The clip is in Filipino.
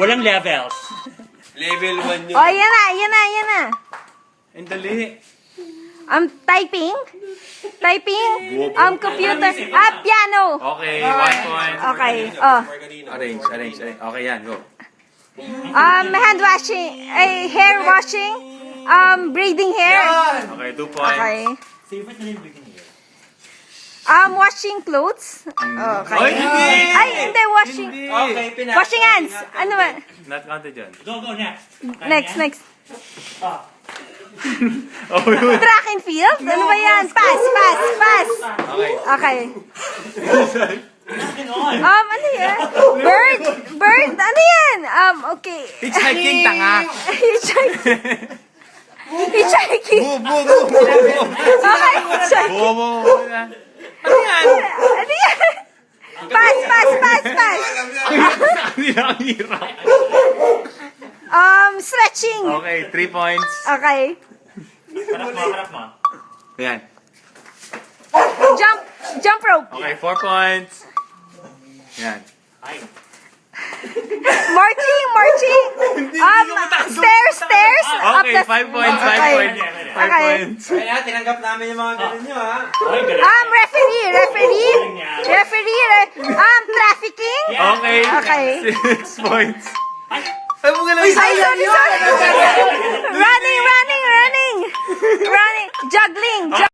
Walang levels. Level 1 yun. Oh, yan na, yan na, yan na. Ang dali. Typing? Typing? Computer. Piano. Okay, 1 point. Okay, oh. Arrange. Okay, yan, go. Hand washing, hair washing, braiding hair. Okay, 2 points. Okay. Favorite na rin breathing here. Washing clothes. Okay. Ay, hindi! Ay, hindi, washing. Okay, Washing hands. Ano ba? Not counted dyan. Go, next. Next. Oh, yun. Track and field? Ano ba yan? Pass. Okay. Okay. Nothing on. Ano yan? Bird? Ano yan? Okay. Hitchhiking, tanga. Hitchhiking. Move. Okay, hitchhiking. Bobo. Ano yan? Ano yan? Pass. Ang hirap. Stretching. Okay, 3 points. Okay. Harap mo. Yan. Jump rope. Okay, 4 points. Yan. Ay. Marching. Stairs. Up Okay, the- 5 points, 5 Okay. points. 5 Okay. points. Kaya tinanggap namin yung mga ganun nyo, ha? Ay, galing. Referee. Trafficking. Okay. Okay. 6 points. Ay, mo galang. Sorry. Running. Juggling.